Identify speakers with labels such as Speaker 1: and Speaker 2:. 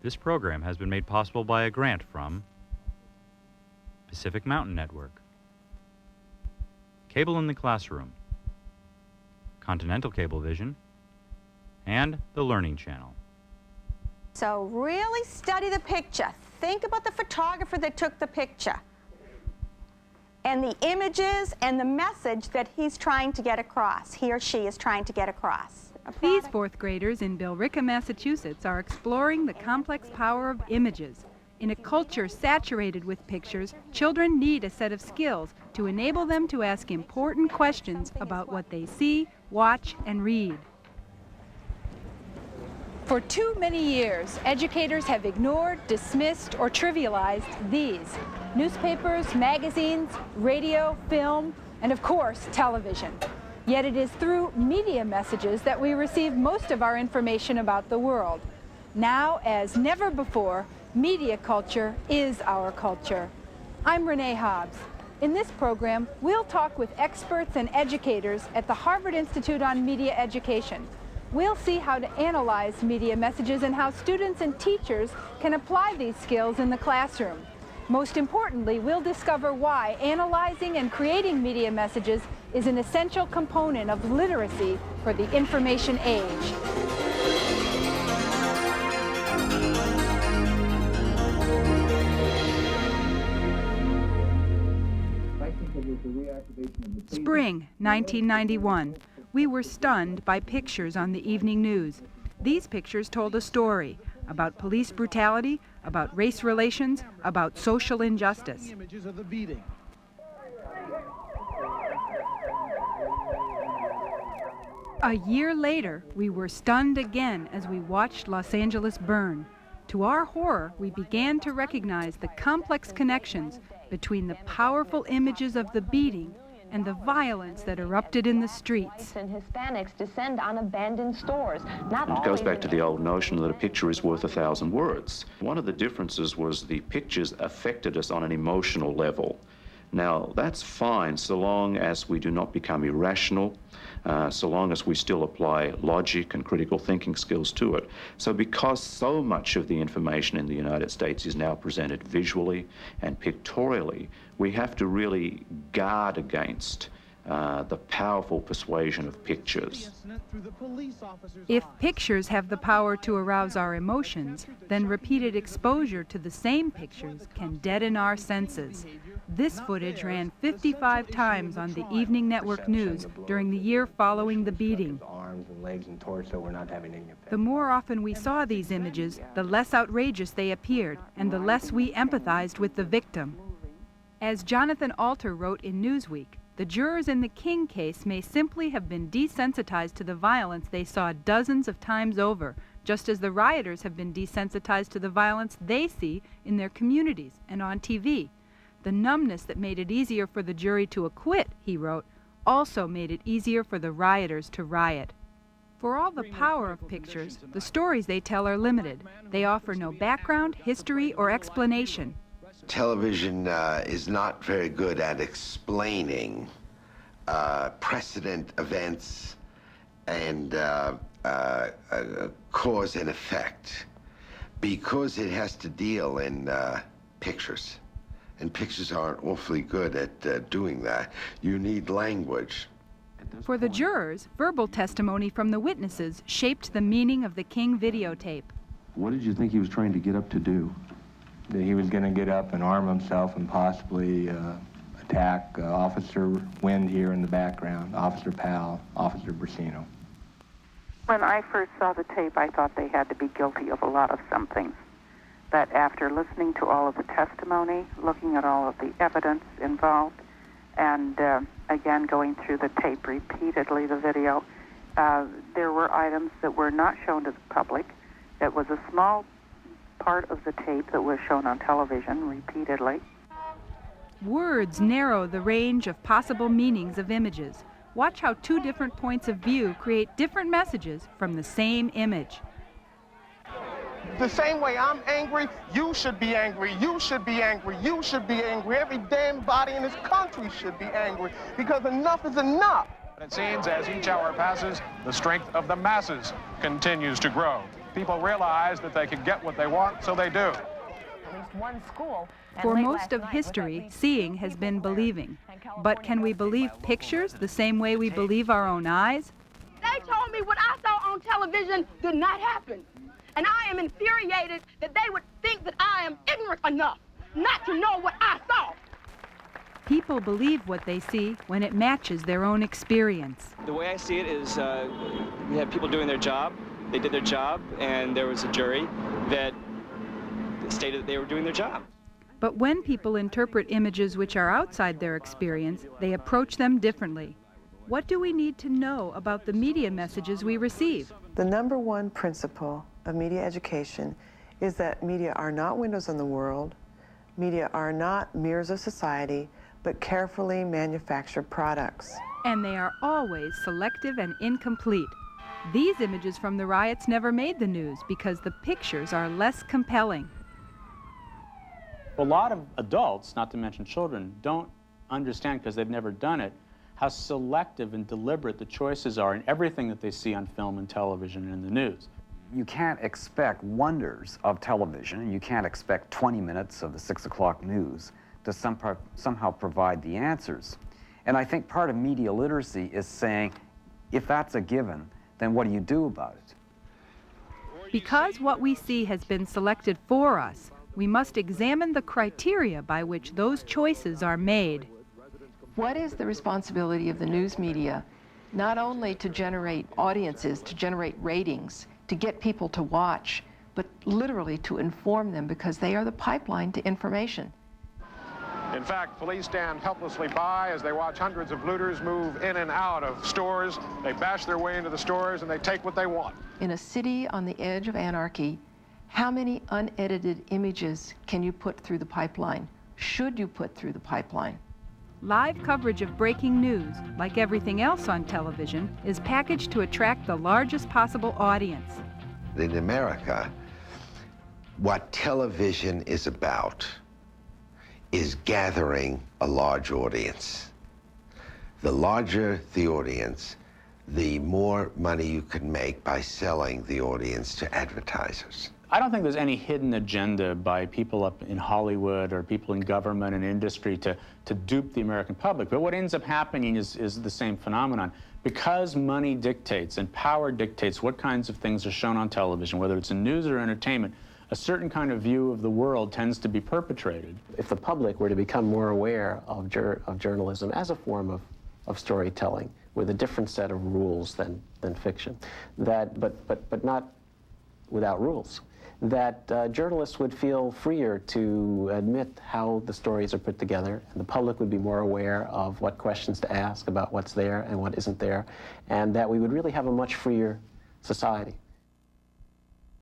Speaker 1: This program has been made possible by a grant from Pacific Mountain Network, Cable in the Classroom, Continental Cablevision, and the Learning Channel.
Speaker 2: So really study the picture. Think about the photographer that took the picture and the images and the message that he's trying to get across, he or she is trying to get across.
Speaker 3: These fourth graders in Billerica, Massachusetts are exploring the complex power of images. In a culture saturated with pictures, children need a set of skills to enable them to ask important questions about what they see, watch, and read. For too many years, educators have ignored, dismissed, or trivialized these: newspapers, magazines, radio, film, and of course, television. Yet it is through media messages that we receive most of our information about the world. Now, as never before, media culture is our culture. I'm Renee Hobbs. In this program, we'll talk with experts and educators at the Harvard Institute on Media Education. We'll see how to analyze media messages and how students and teachers can apply these skills in the classroom. Most importantly, we'll discover why analyzing and creating media messages is an essential component of literacy for the information age. Spring 1991. We were stunned by pictures on the evening news. These pictures told a story about police brutality, about race relations, about social injustice. A year later, we were stunned again as we watched Los Angeles burn. To our horror, we began to recognize the complex connections between the powerful images of the beating and the violence that erupted in the streets.
Speaker 4: And Hispanics descend on abandoned stores.
Speaker 5: It goes back to the old notion that a picture is worth 1,000 words. One of the differences was the pictures affected us on an emotional level. Now, that's fine so long as we do not become irrational, so long as we still apply logic and critical thinking skills to it. So because so much of the information in the United States is now presented visually and pictorially, we have to really guard against the powerful persuasion of pictures.
Speaker 3: If pictures have the power to arouse our emotions, then repeated exposure to the same pictures can deaden our senses. This footage ran 55 times on the Evening Network News during the year following the beating. The more often we saw these images, the less outrageous they appeared, and the less we empathized with the victim. As Jonathan Alter wrote in Newsweek, the jurors in the King case may simply have been desensitized to the violence they saw dozens of times over, just as the rioters have been desensitized to the violence they see in their communities and on TV. The numbness that made it easier for the jury to acquit, he wrote, also made it easier for the rioters to riot. For all the power of pictures, the stories they tell are limited. They offer no background, history, or explanation.
Speaker 6: Television is not very good at explaining precedent events and cause and effect because it has to deal in pictures. And pictures aren't awfully good at doing that. You need language.
Speaker 3: For the jurors, verbal testimony from the witnesses shaped the meaning of the King videotape.
Speaker 7: What did you think he was trying to get up to do?
Speaker 8: That he was going to get up and arm himself and possibly attack Officer Wind here in the background, Officer Powell, Officer Brasino.
Speaker 9: When I first saw the tape, I thought they had to be guilty of a lot of something. But after listening to all of the testimony, looking at all of the evidence involved, and again going through the tape repeatedly, the video, there were items that were not shown to the public. It was a small part of the tape that was shown on television repeatedly.
Speaker 3: Words narrow the range of possible meanings of images. Watch how two different points of view create different messages from the same image.
Speaker 10: The same way I'm angry, you should be angry, you should be angry, you should be angry. Every damn body in this country should be angry because enough is enough.
Speaker 11: It seems as each hour passes, the strength of the masses continues to grow. People realize that they can get what they want, so they do.
Speaker 4: At least one school.
Speaker 3: For most of history, seeing has been believing. But can we believe pictures the same way we believe our own eyes?
Speaker 12: They told me what I saw on television did not happen. And I am infuriated that they would think that I am ignorant enough not to know what I saw.
Speaker 3: People believe what they see when it matches their own experience.
Speaker 13: The way I see it is we have people doing their job. They did their job, and there was a jury that stated that they were doing their job.
Speaker 3: But when people interpret images which are outside their experience, they approach them differently. What do we need to know about the media messages we receive?
Speaker 14: The number one principle of media education is that media are not windows on the world. Media are not mirrors of society, but carefully manufactured products.
Speaker 3: And they are always selective and incomplete. These images from the riots never made the news because the pictures are less compelling.
Speaker 1: A lot of adults, not to mention children, don't understand, because they've never done it, how selective and deliberate the choices are in everything that they see on film and television and in the news.
Speaker 15: You can't expect wonders of television, and you can't expect 20 minutes of the 6 o'clock news to somehow provide the answers. And I think part of media literacy is saying, if that's a given, then what do you do about it?
Speaker 3: Because what we see has been selected for us, we must examine the criteria by which those choices are made.
Speaker 16: What is the responsibility of the news media, not only to generate audiences, to generate ratings, to get people to watch, but literally to inform them, because they are the pipeline to information?
Speaker 11: In fact, police stand helplessly by as they watch hundreds of looters move in and out of stores. They bash their way into the stores and they take what they want.
Speaker 16: In a city on the edge of anarchy, how many unedited images can you put through the pipeline? Should you put through the pipeline?
Speaker 3: Live coverage of breaking news, like everything else on television, is packaged to attract the largest possible audience.
Speaker 6: In America, what television is about is gathering a large audience. The larger the audience, the more money you can make by selling the audience to advertisers.
Speaker 1: I don't think there's any hidden agenda by people up in Hollywood or people in government and industry to dupe the American public. But what ends up happening is the same phenomenon. Because money dictates and power dictates what kinds of things are shown on television, whether it's in news or entertainment, a certain kind of view of the world tends to be perpetrated.
Speaker 17: If the public were to become more aware of journalism as a form of storytelling with a different set of rules than fiction, but not without rules, that journalists would feel freer to admit how the stories are put together, and the public would be more aware of what questions to ask about what's there and what isn't there, and that we would really have a much freer society.